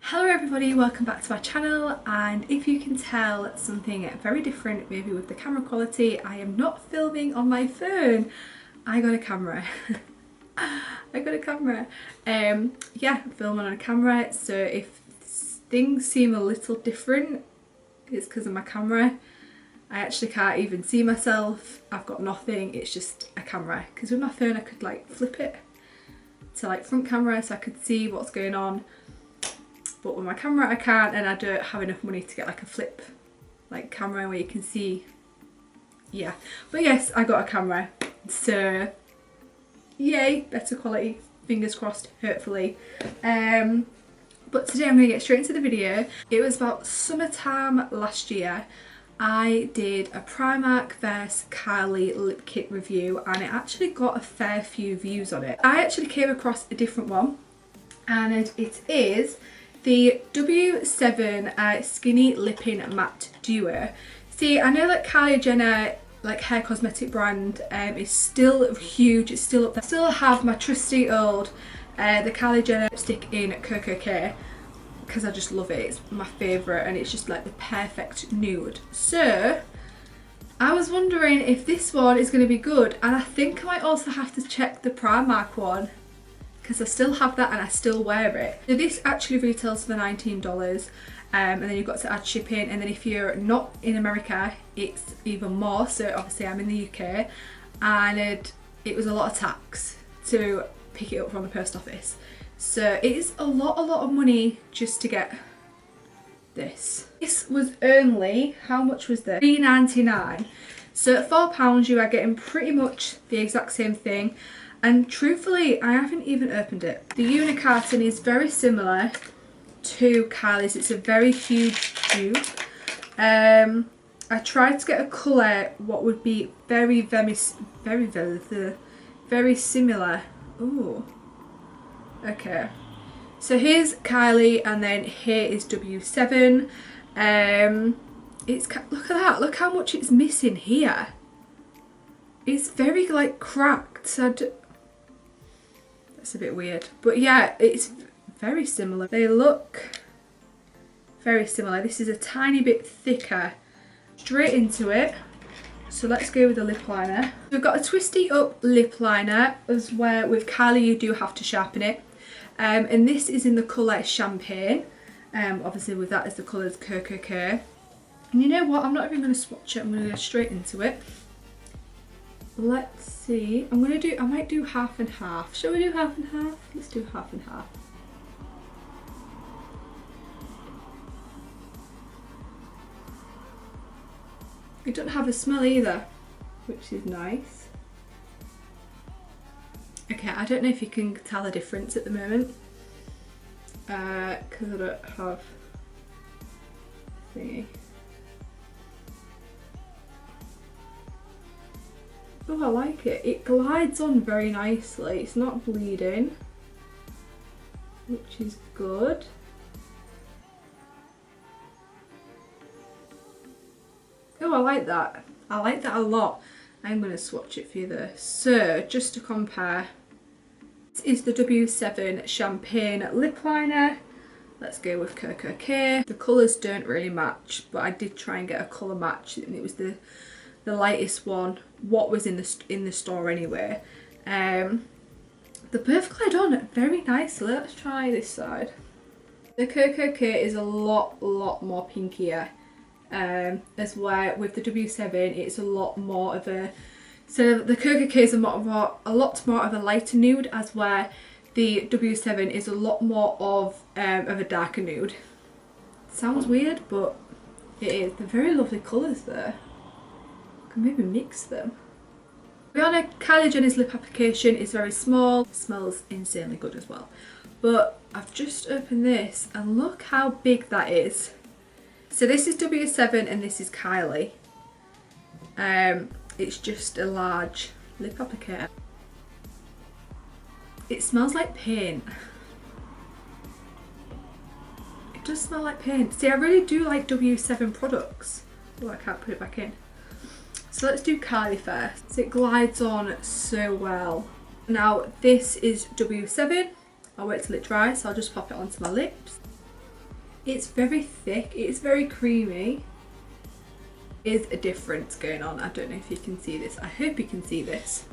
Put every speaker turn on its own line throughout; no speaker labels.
Hello everybody, welcome back to my channel, and if you can tell something very different maybe with the camera quality, I am not filming on my phone. I got a camera. I got a camera. Yeah, I'm filming on a camera, so if things seem a little different, it's because of my camera. I actually can't even see myself. I've got nothing, it's just a camera. Because with my phone I could like flip it to like front camera so I could see what's going on. But with my camera I can't, and I don't have enough money to get like a flip like camera where you can see. Yeah, but yes, I got a camera, so yay, better quality, fingers crossed, hopefully. But today I'm going to get straight into the video. It was about summertime last year. I did a Primark vs Kylie lip kit review, and it actually got a fair few views on it. I actually came across a different one, and it is the W7 Skinny Lipping Matte Duo. See, I know that Kylie Jenner, like hair cosmetic brand, is still huge, it's still up there. I still have my trusty old, the Kylie Jenner lipstick in Cocoa K, because I just love it, it's my favourite, and it's just like the perfect nude. So I was wondering if this one is going to be good, and I think I might also have to check the Primark one, because I still have that and I still wear it. So this actually retails for $19, and then you've got to add shipping, and then if you're not in America it's even more. So obviously I'm in the UK, and it was a lot of tax to pick it up from the post office. So it is a lot of money just to get this. This was only, how much was this? $3.99. So at £4 you are getting pretty much the exact same thing. And truthfully, I haven't even opened it. The unicarton is very similar to Kylie's. It's a very huge tube. I tried to get a colour what would be very similar. Ooh. Okay. So here's Kylie, and then here is W7. Look at that. Look how much it's missing here. It's very like cracked. So that's a bit weird, but yeah, it's very similar. They look very similar. This is a tiny bit thicker. Straight into it. So let's go with the lip liner. We've got a twisty up lip liner, as where with Kylie you do have to sharpen it. And this is in the colour Champagne. Obviously with that is the colours Cocoa K. And you know what? I'm not even going to swatch it. I'm going to go straight into it. Let's see. I might do half and half. Shall we do half and half? Let's do half and half. It doesn't have a smell either, which is nice. Okay, I don't know if you can tell the difference at the moment, because I don't have a thingy. Oh, I like it. It glides on very nicely. It's not bleeding, which is good. Oh, I like that. I like that a lot. I'm going to swatch it for you though. So, just to compare, this is the W7 Champagne Lip Liner. Let's go with Cocoa K. The colours don't really match, but I did try and get a colour match, and it was the lightest one, what was in the store anyway. The both glide on very nicely. Let's try this side. The Cocoa K is a lot more pinkier, as where with the W7 it's a lot more of a, so the Cocoa K is a lot more of a lighter nude, as where the W7 is a lot more of a darker nude. Sounds weird, but it is. They're very lovely colours there. Maybe mix them. Rihanna, Kylie Jenner's lip application is very small. It smells insanely good as well. But I've just opened this, and look how big that is. So this is W7 and this is Kylie. It's just a large lip applicator. It smells like paint. It does smell like paint. See, I really do like W7 products. Oh, I can't put it back in. So let's do Kylie first. So it glides on so well. Now this is W7. I'll wait till it dries, so I'll just pop it onto my lips. It's very thick, it's very creamy. Is a difference going on. I don't know if you can see this. I hope you can see this.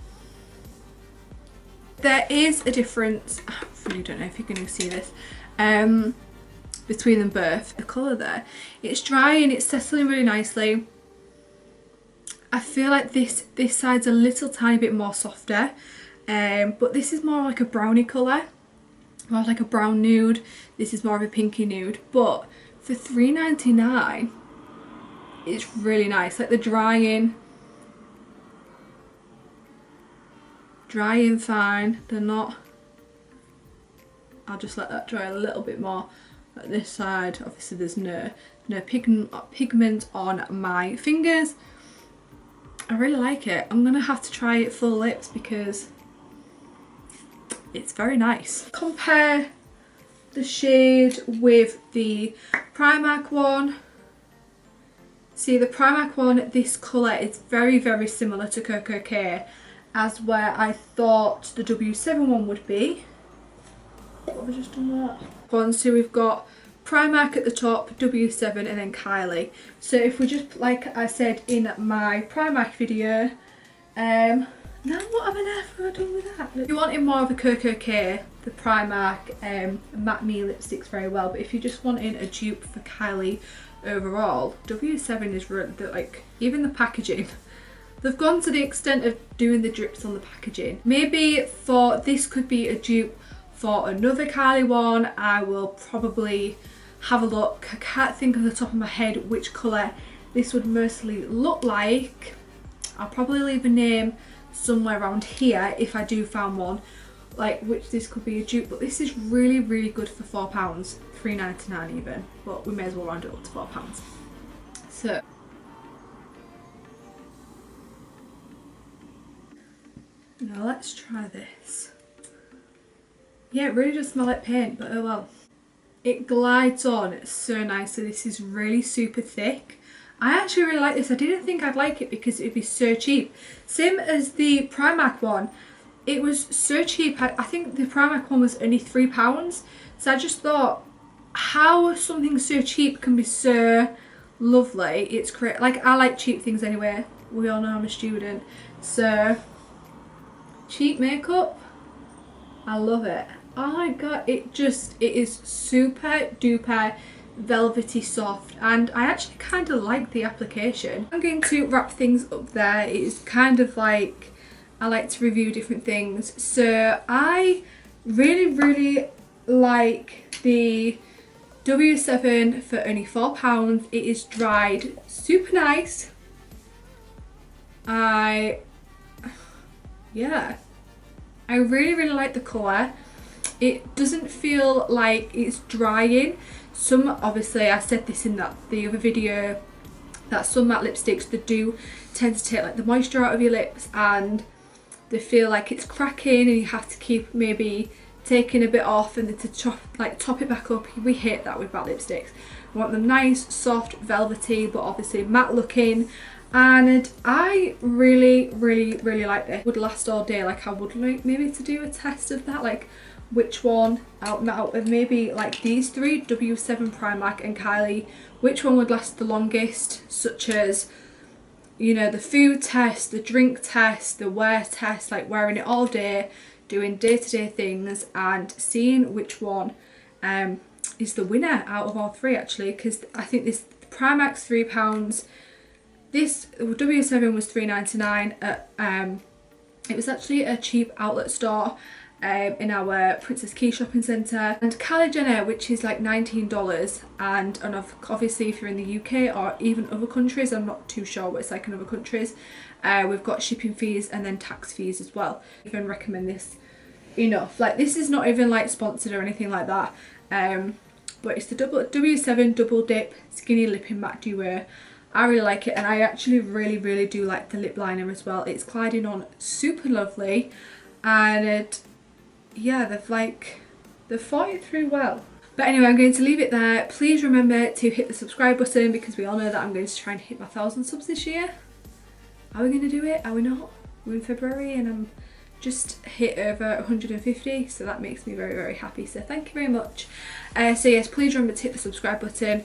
There is a difference. I really don't know if you can see this. Between them both. The colour there. It's drying, it's settling really nicely. I feel like this side's a little tiny bit more softer. But this is more like a brownie colour. More like a brown nude. This is more of a pinky nude. But for $3.99, it's really nice. Like the drying fine. They're not. I'll just let that dry a little bit more. Like this side, obviously there's no pigment on my fingers. I really like it. I'm gonna have to try it full lips because it's very nice. Compare the shade with the Primark one. See, the Primark one, this colour is very, very similar to Coco K, as where I thought the W7 one would be. What have I just done that? So we've got Primark at the top, W7, and then Kylie. So if we just, like I said in my Primark video, now what have I done with that? If you wanted more of a Coco K, the Primark Matte Me lipsticks very well, but if you're just wanting a dupe for Kylie overall, W7 is really, like, even the packaging, they've gone to the extent of doing the drips on the packaging. Maybe for this could be a dupe for another Kylie one. I will probably have a look. I can't think of the top of my head which colour this would mostly look like. I'll probably leave a name somewhere around here if I do find one, like which this could be a dupe, but this is really, really good for £4, $3.99 even, but we may as well round it up to £4. So now let's try this. Yeah, it really does smell like paint, but oh well. It glides on so nicely. This is really super thick. I actually really like this. I didn't think I'd like it because it'd be so cheap. Same as the Primark one. It was so cheap. I think the Primark one was only £3. So I just thought, how something so cheap can be so lovely. It's great. Like, I like cheap things anyway. We all know I'm a student. So, cheap makeup, I love it. Oh my god, it is super duper velvety soft, and I actually kind of like the application. I'm going to wrap things up there. It is kind of like, I like to review different things. So I really like the W7 for only £4. It is dried super nice. I really like the colour. It doesn't feel like it's drying. Some, obviously I said this in the other video, that some matte lipsticks, they do tend to take like the moisture out of your lips and they feel like it's cracking and you have to keep maybe taking a bit off and then to top it back up. We hate that with matte lipsticks. We want them nice, soft, velvety, but obviously matte looking. And I really like this. Would last all day. Like, I would like maybe to do a test of that, like which one out of maybe like these three, W7, Primark and Kylie, which one would last the longest, such as, you know, the food test, the drink test, the wear test, like wearing it all day, doing day-to-day things, and seeing which one is the winner out of all three, actually, because I think this Primark's £3, this W7 was $3.99 at it was actually a cheap outlet store in our Princess Key shopping centre, and Kylie Jenner, which is like $19, and obviously if you're in the UK or even other countries, I'm not too sure what it's like in other countries, we've got shipping fees and then tax fees as well. I even recommend this enough. Like, this is not even like sponsored or anything like that, but it's the W7 Double Dip Skinny Lipping Matte Duo. I really like it, and I actually really do like the lip liner as well. It's gliding on super lovely, and yeah, they've thought it through well. But anyway, I'm going to leave it there. Please remember to hit the subscribe button, because we all know that I'm going to try and hit my 1,000 subs this year. Are we going to do it? Are we not? We're in February and I'm just hit over 150, so that makes me very, very happy, so thank you very much. So yes, please remember to hit the subscribe button.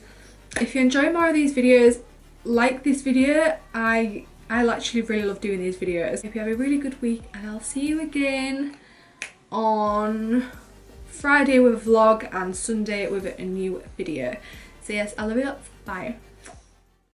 If you enjoy more of these videos, like this video. I actually really love doing these videos. Hope you have a really good week, and I'll see you again on Friday with a vlog and Sunday with a new video. So yes, I love you lots. Bye.